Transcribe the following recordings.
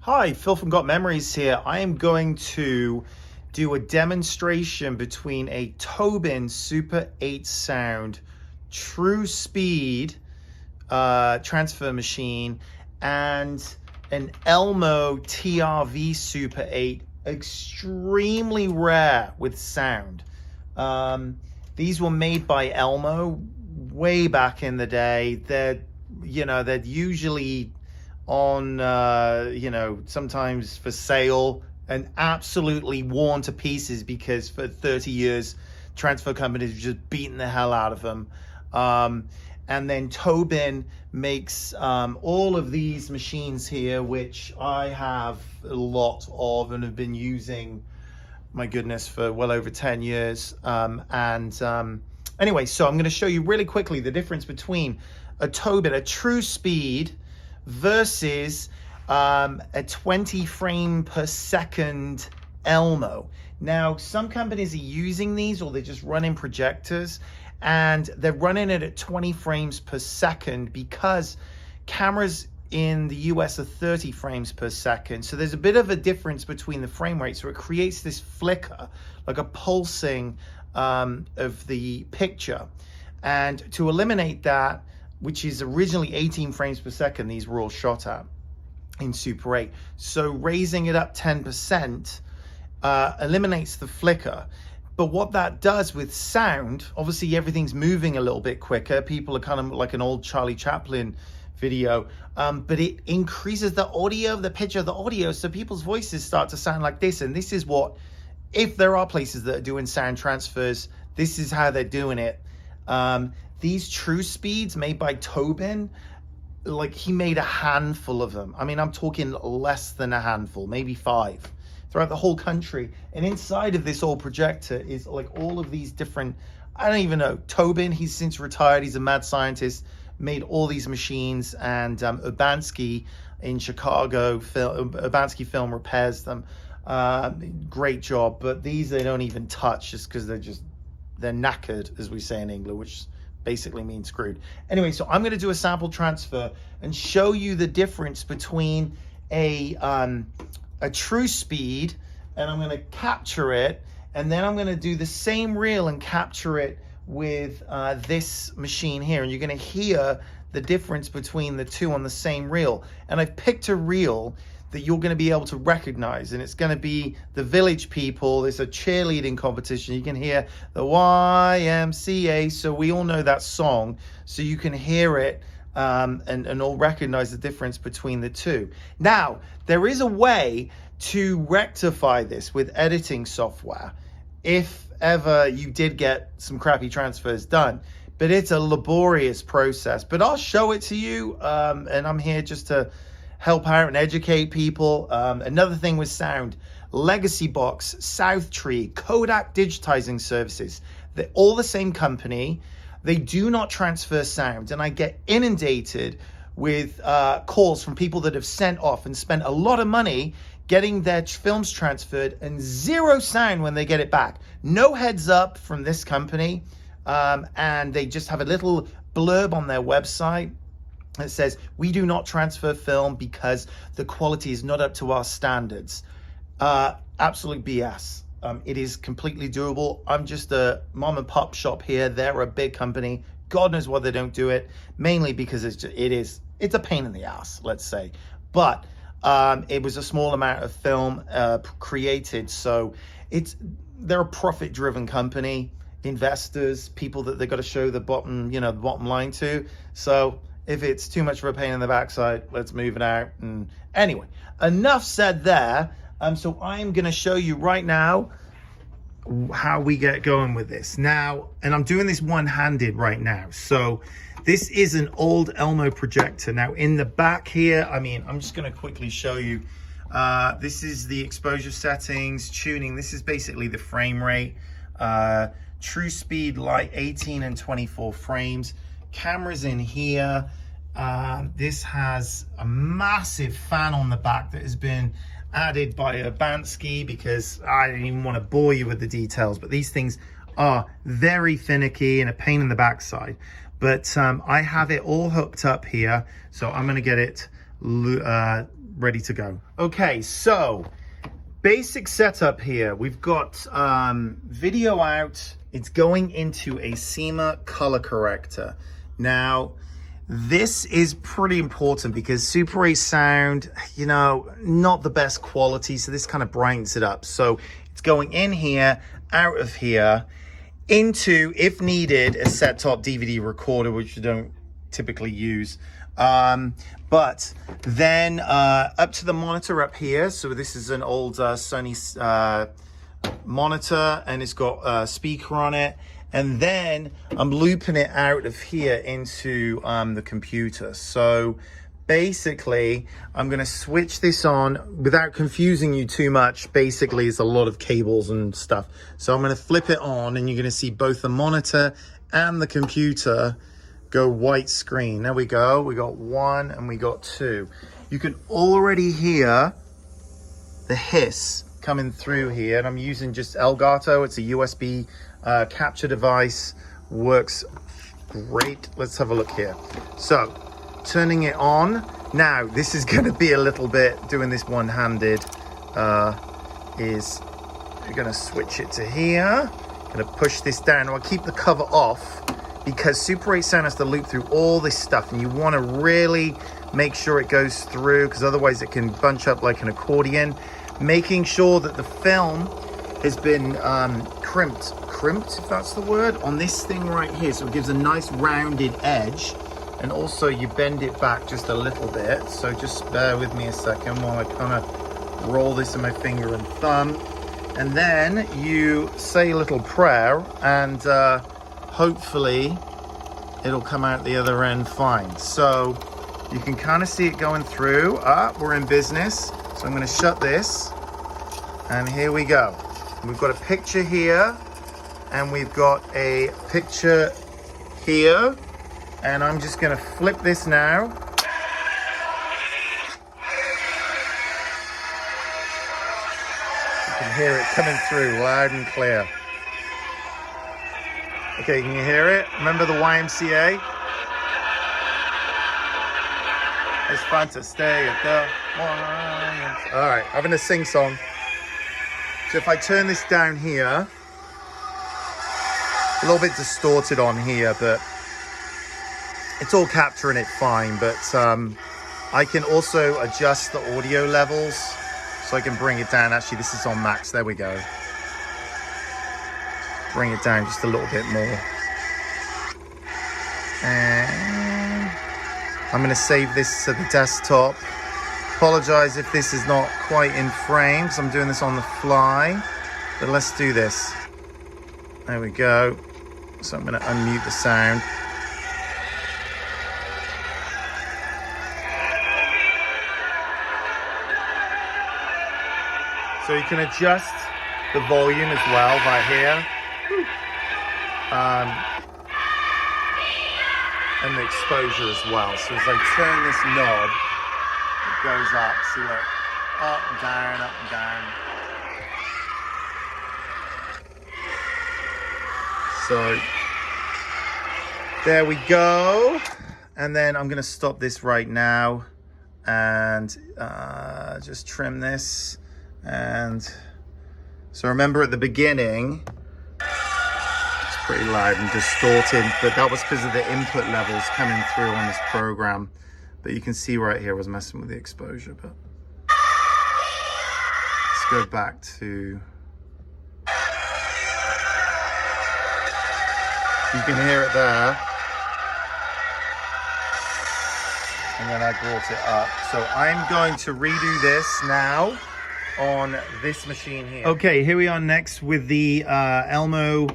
Hi, Phil from Got Memories here. I am going to do a demonstration between a Tobin Super 8 sound true speed transfer machine and an Elmo TRV Super 8 extremely rare with sound. These were made by Elmo way back in the day. They're usually on sometimes for sale and absolutely worn to pieces because for 30 years transfer companies have just beaten the hell out of them. And then Tobin makes all of these machines here, which I have a lot of and have been using, my goodness, for well over 10 years. Anyway, so I'm going to show you really quickly the difference between a Tobin, a true speed, versus a 20 frame per second Elmo. Now, some companies are using these, or they're just running projectors, and they're running it at 20 frames per second because cameras in the US are 30 frames per second. So there's a bit of a difference between the frame rate. So it creates this flicker, like a pulsing of the picture. And to eliminate that, which is originally 18 frames per second, these were all shot at in Super 8. So raising it up 10% eliminates the flicker. But what that does with sound, obviously everything's moving a little bit quicker. People are kind of like an old Charlie Chaplin video, but it increases the audio, the pitch of the audio, so people's voices start to sound like this. And this is what, if there are places that are doing sound transfers, this is how they're doing it. These true speeds made by Tobin, like he made a handful of them. I mean, I'm talking less than a handful, maybe 5 throughout the whole country. And inside of this old projector is like all of these different, I don't even know, Tobin, he's since retired, he's a mad scientist, made all these machines, and Urbanski in Chicago, Urbanski Film repairs them. Great job, but these they don't even touch just because they're knackered, as we say in England, which basically means screwed. Anyway, so I'm going to do a sample transfer and show you the difference between a true speed, and I'm going to capture it, and then I'm going to do the same reel and capture it with this machine here, and you're going to hear the difference between the two on the same reel. And I've picked a reel that you're going to be able to recognize, and it's going to be the Village People. There's a cheerleading competition. You can hear the YMCA, so we all know that song, so you can hear it and all recognize the difference between the two. Now, there is a way to rectify this with editing software if ever you did get some crappy transfers done, but it's a laborious process. But I'll show it to you, and I'm here just to help out and educate people. Another thing with sound, Legacy Box, Southtree, Kodak Digitizing Services, they're all the same company. They do not transfer sound, and I get inundated with calls from people that have sent off and spent a lot of money getting their films transferred and zero sound when they get it back. No heads up from this company, and they just have a little blurb on their website that says, we do not transfer film because the quality is not up to our standards. Absolute BS. It is completely doable. I'm just a mom and pop shop here. They're a big company. God knows why they don't do it. Mainly because it's a pain in the ass, let's say. But it was a small amount of film created, so they're a profit-driven company. Investors, people that they've got to show the bottom line to. So if it's too much of a pain in the backside, let's move it out. And anyway, enough said there. So I'm going to show you right now how we get going with this now, and I'm doing this one-handed right now. So this is an old Elmo projector. Now in the back here, I'm just going to quickly show you. This is the exposure settings, tuning. This is basically the frame rate. True speed, light, 18 and 24 frames. Cameras in here. This has a massive fan on the back that has been added by Urbanski because I didn't even want to bore you with the details, but these things are very finicky and a pain in the backside. But I have it all hooked up here, so I'm going to get it ready to go. Okay, so basic setup here. We've got video out. It's going into a SEMA color corrector. Now, this is pretty important because Super 8 sound, you know, not the best quality. So this kind of brightens it up. So it's going in here, out of here, into, if needed, a set-top DVD recorder, which you don't typically use. But then up to the monitor up here. So this is an old Sony monitor, and it's got a speaker on it. And then I'm looping it out of here into the computer. So basically, I'm going to switch this on without confusing you too much. Basically, it's a lot of cables and stuff. So I'm going to flip it on, and you're going to see both the monitor and the computer go white screen. There we go. We got 1 and we got 2. You can already hear the hiss coming through here. And I'm using just Elgato. It's a USB capture device. Works great. Let's have a look here. So turning it on. Now this is going to be a little bit doing this one-handed. Is we're going to switch it to here. Going to push this down. I'll keep the cover off because Super 8 sound has to loop through all this stuff, and you want to really make sure it goes through, because otherwise it can bunch up like an accordion. Making sure that the film has been crimped, if that's the word, on this thing right here, so it gives a nice rounded edge. And also you bend it back just a little bit. So just bear with me a second while I kind of roll this in my finger and thumb. And then you say a little prayer, and hopefully it'll come out the other end fine. So you can kind of see it going through. We're in business. So I'm going to shut this, and here we go. We've got a picture here, and we've got a picture here, and I'm just going to flip this now. You can hear it coming through loud and clear. Okay, can you hear it? Remember the YMCA? It's fun to stay at the YMCA. All right, I'm gonna sing song. So if I turn this down here, a little bit distorted on here, but it's all capturing it fine. But I can also adjust the audio levels, so I can bring it down. Actually, this is on max. There we go. Bring it down just a little bit more. And I'm going to save this to the desktop. Apologize if this is not quite in frame, because I'm doing this on the fly. But let's do this. There we go. So I'm going to unmute the sound. So you can adjust the volume as well right here. And the exposure as well. So as I turn this knob, it goes up. See, look, up and down, up and down. So there we go. And then I'm going to stop this right now and just trim this. And so remember at the beginning, pretty loud and distorted, but that was because of the input levels coming through on this program. But you can see right here I was messing with the exposure. But let's go back to, you can hear it there, and then I brought it up. So I'm going to redo this now on this machine here. Okay, here we are next with the Elmo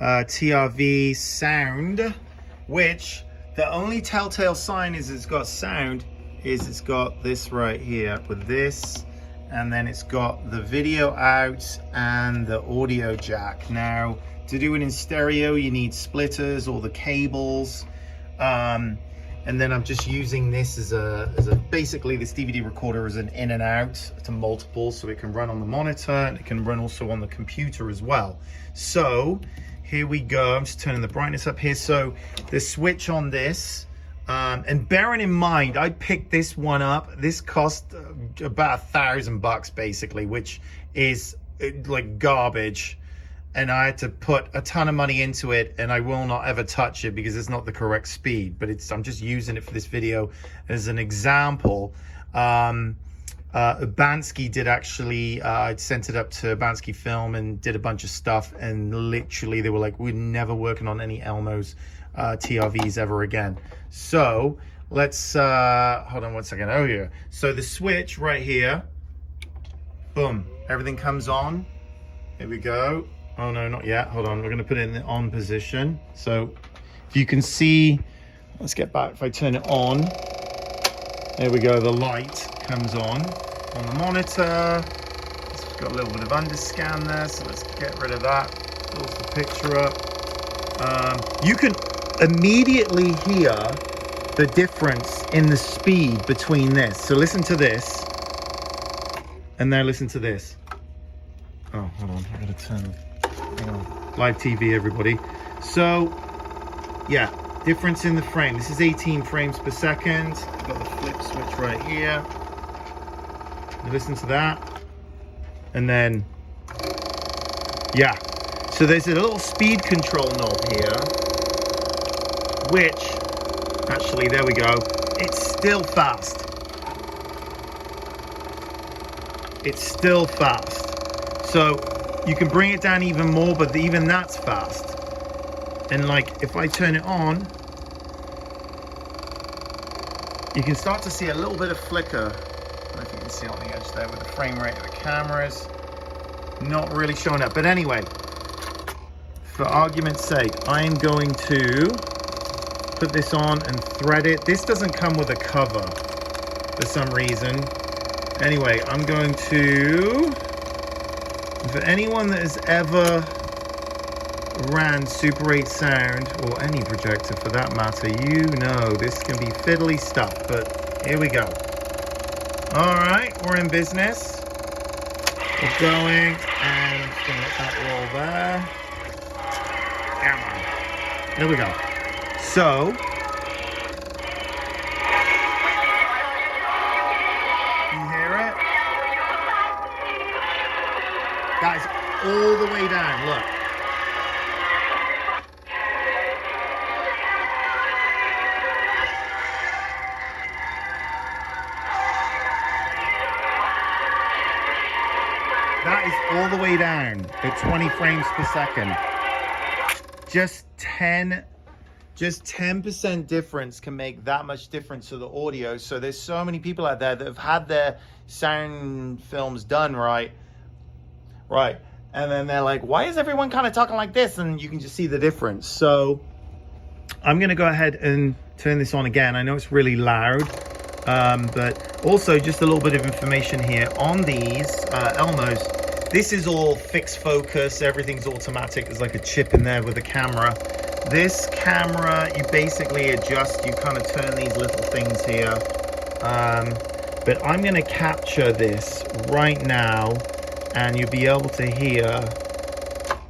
TRV sound, which the only telltale sign is it's got sound is it's got this right here with this, and then it's got the video out and the audio jack. Now to do it in stereo you need splitters or the cables, and then I'm just using this as a basically this DVD recorder as an in and out to multiple, so it can run on the monitor and it can run also on the computer as well. So here we go. I'm just turning the brightness up here. So the switch on this And bearing in mind, I picked this one up. This cost about $1,000 basically, which is like garbage. And I had to put a ton of money into it, and I will not ever touch it because it's not the correct speed. But I'm just using it for this video as an example. Bansky did actually, I sent it up to Bansky Film and did a bunch of stuff, and literally they were like, we're never working on any Elmo's TRVs ever again. So let's hold on one second. Oh yeah, so the switch right here, boom, everything comes on. Here we go. Oh no, not yet, hold on, we're gonna put it in the on position. So if you can see, let's get back, if I turn it on, there we go, the light comes on the monitor. It's got a little bit of underscan there, so let's get rid of that. Fills the picture up. You can immediately hear the difference in the speed between this. So listen to this, and now listen to this. Oh, hold on, I gotta turn, hang on. Live TV, everybody. So, yeah, difference in the frame. This is 18 frames per second. I've got the flip switch right here. You listen to that, and then, yeah. So there's a little speed control knob here, which, actually, there we go. It's still fast. It's still fast. So you can bring it down even more, but even that's fast. And like, if I turn it on, you can start to see a little bit of flicker. I don't know if you can see on the edge there with the frame rate of the cameras. Not really showing up. But anyway, for argument's sake, I am going to put this on and thread it. This doesn't come with a cover for some reason. Anyway, I'm going to, for anyone that has ever ran Super 8 sound, or any projector for that matter, you know this can be fiddly stuff, but here we go. All right, we're in business. We're going, and I'm just gonna let that roll there. Come on. There we go. So, you hear it? That is all the way down, look. That is all the way down at 20 frames per second. Just 10% difference can make that much difference to the audio. So there's so many people out there that have had their sound films done right, and then they're like, why is everyone kind of talking like this? And you can just see the difference. So I'm gonna go ahead and turn this on again. I know it's really loud, but also just a little bit of information here on these Elmos. This is all fixed focus, everything's automatic. There's like a chip in there with a camera. This camera, you basically adjust, you kind of turn these little things here. But I'm gonna capture this right now, and you'll be able to hear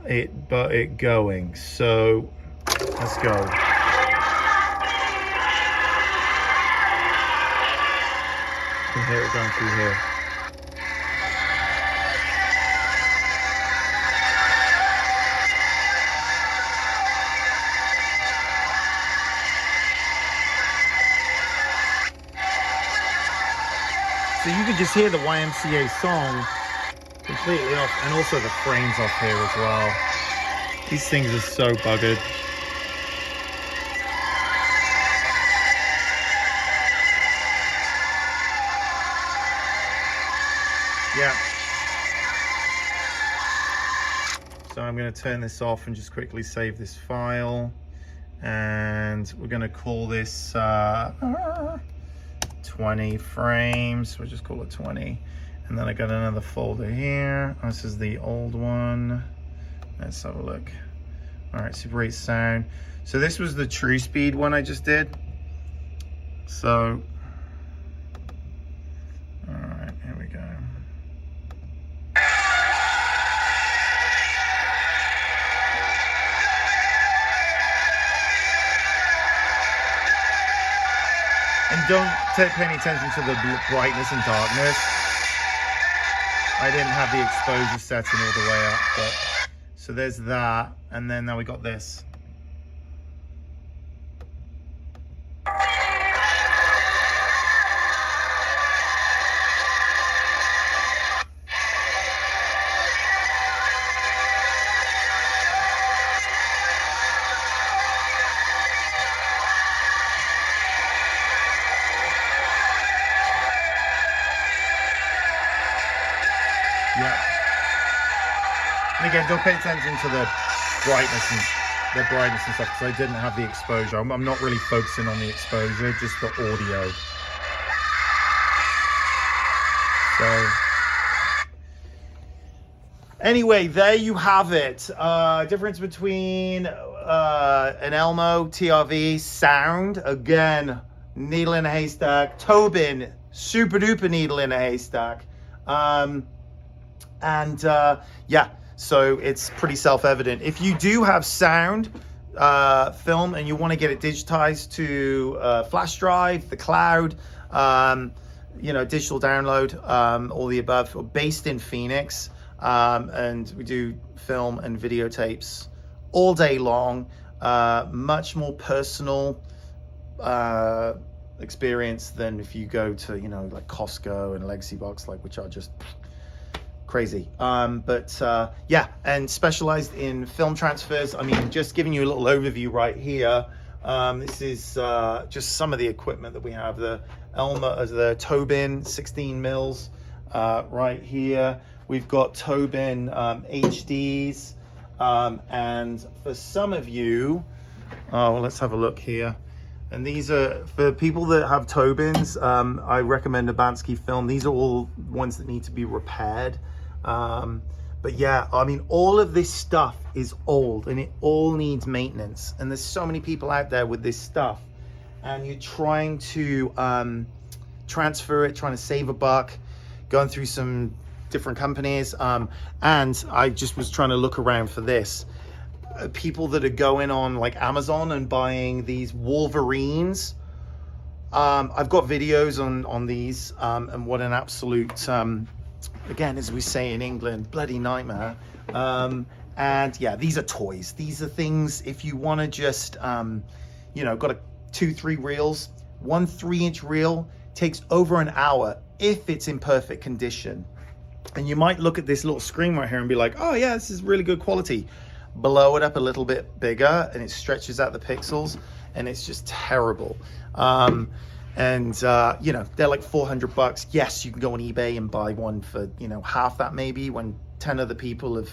it going. So let's go. You can hear it going through here. So you can just hear the YMCA song completely off, and also the frames off here as well. These things are so buggered. Yeah. So I'm going to turn this off and just quickly save this file. And we're going to call this 20 frames. We'll just call it 20. And then I got another folder here. This is the old one. Let's have a look. All right, Super 8 sound. So this was the true speed one I just did. So, all right, here we go. don't pay any attention to the brightness and darkness. I didn't have the exposure setting all the way up, but so there's that, and then now we got this. Yeah. And again, don't pay attention to the brightness and stuff, because I didn't have the exposure. I'm not really focusing on the exposure, just the audio. So anyway, there you have it. Difference between an Elmo TRV sound, again, needle in a haystack. Tobin, super duper needle in a haystack. Yeah, so it's pretty self-evident. If you do have sound film and you want to get it digitized to flash drive, the cloud, digital download, all the above, we're based in Phoenix, and we do film and videotapes all day long. Much more personal experience than if you go to like Costco and Legacy Box, which are just crazy. Yeah, and specialized in film transfers. I mean, just giving you a little overview right here. This is just some of the equipment that we have. The Elmo, the Tobin 16 mils right here. We've got Tobin HDs, and for some of you, well, let's have a look here. And these are for people that have Tobins. I recommend a Bansky film. These are all ones that need to be repaired. But yeah, I mean, all of this stuff is old and it all needs maintenance. And there's so many people out there with this stuff, and you're trying to transfer it, trying to save a buck, going through some different companies. And I just was trying to look around for this. People that are going on like Amazon and buying these Wolverines. I've got videos on these, and what an absolute, again, as we say in England, bloody nightmare. And yeah, these are toys. These are things, if you want to just, got 2-3 reels, 1 3-inch reel takes over an hour if it's in perfect condition. And you might look at this little screen right here and be like, oh yeah, this is really good quality. Blow it up a little bit bigger and it stretches out the pixels, and it's just terrible. They're like $400. Yes, you can go on eBay and buy one for half that, maybe, when 10 other people have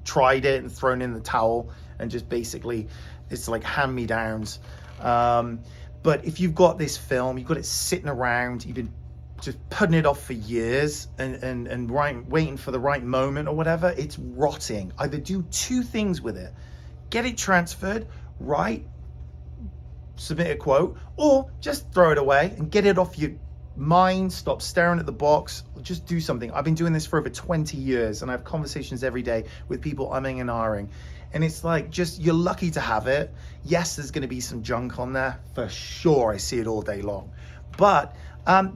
tried it and thrown in the towel, and just basically it's like hand-me-downs. But if you've got this film, you've got it sitting around, you've been just putting it off for years and waiting for the right moment or whatever, it's rotting. Either do 2 things with it: get it transferred, submit a quote, or just throw it away and get it off your mind. Stop staring at the box. Just do something. I've been doing this for over 20 years, and I have conversations every day with people umming and ahhing, and it's like, just, you're lucky to have it. Yes, there's going to be some junk on there for sure. I see it all day long, but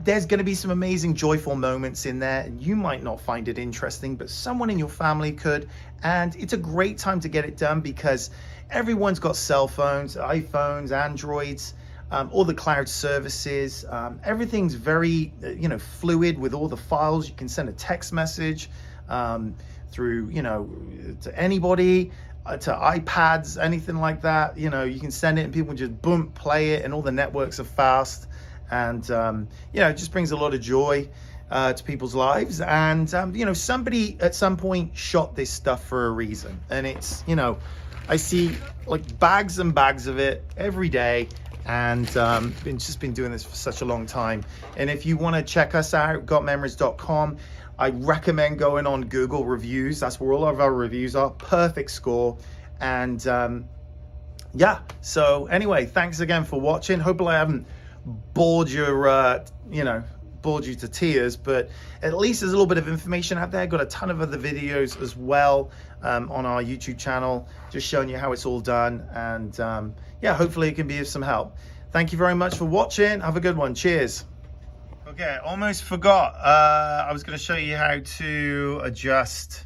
there's going to be some amazing, joyful moments in there, and you might not find it interesting, but someone in your family could. And it's a great time to get it done, because everyone's got cell phones, iPhones, Androids, all the cloud services. Everything's very, fluid with all the files. You can send a text message through, to anybody, to iPads, anything like that. You can send it and people just boom, play it, and all the networks are fast. And it just brings a lot of joy to people's lives. And somebody at some point shot this stuff for a reason, and it's, I see like bags and bags of it every day, and been doing this for such a long time. And if you want to check us out, gotmemories.com, I recommend going on Google reviews. That's where all of our reviews are. Perfect score. And yeah, so anyway, thanks again for watching. Hopefully I haven't bored your bored you to tears, but at least there's a little bit of information out there. Got a ton of other videos as well on our YouTube channel, just showing you how it's all done. And yeah, hopefully it can be of some help. Thank you very much for watching. Have a good one. Cheers. Okay, almost forgot. I was going to show you how to adjust.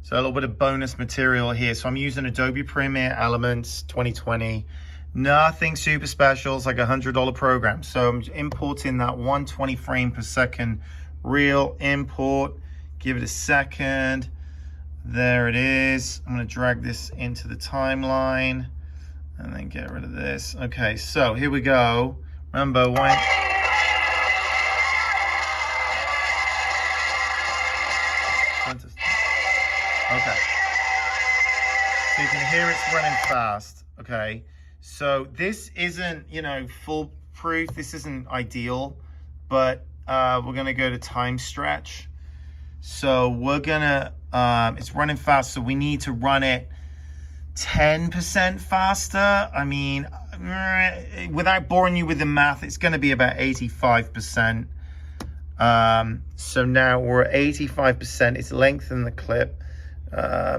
So a little bit of bonus material here. So I'm using Adobe Premiere Elements 2020. Nothing super special. It's like a $100 program. So I'm importing that 120 frame per second reel. Import. Give it a second. There it is. I'm going to drag this into the timeline and then get rid of this. Okay, so here we go. Remember when... Okay. So you can hear it's running fast. Okay. So this isn't, you know, foolproof. This isn't ideal, but we're going to go to time stretch. So we're going to, it's running fast. So we need to run it 10% faster. I mean, without boring you with the math, it's going to be about 85%. So now we're at 85%. It's lengthen the clip.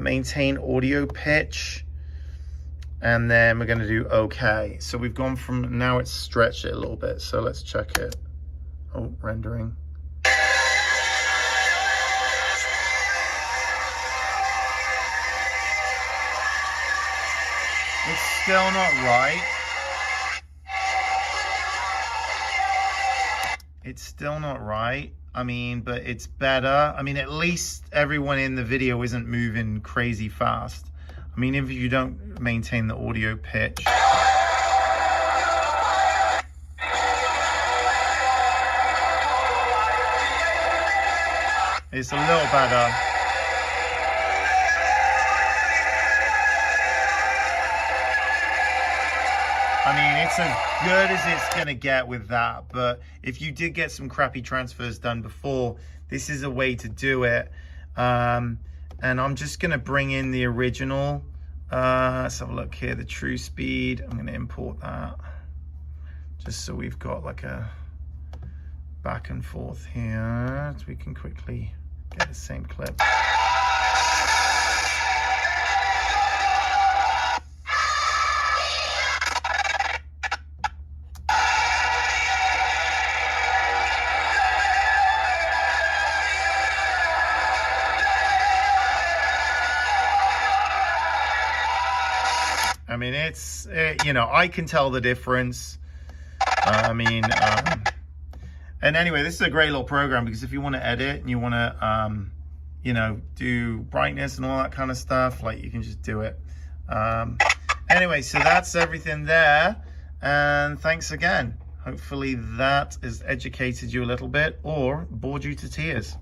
Maintain audio pitch, and then we're going to do okay. So we've gone from, now it's stretched it a little bit, so let's check it. Oh, rendering. It's still not right. It's still not right. I mean, but it's better. I mean, at least everyone in the video isn't moving crazy fast. I mean, if you don't maintain the audio pitch. It's a little better. I mean, it's as good as it's going to get with that. But if you did get some crappy transfers done before, this is a way to do it. And I'm just going to bring in the original. Let's have a look here, the true speed. I'm going to import that just so we've got like a back and forth here. So we can quickly get the same clip. I mean, you know, I can tell the difference. And anyway, this is a great little program because if you want to edit and you want to, you know, do brightness and all that kind of stuff, like you can just do it. Anyway, so that's everything there. And thanks again. Hopefully that has educated you a little bit or bored you to tears.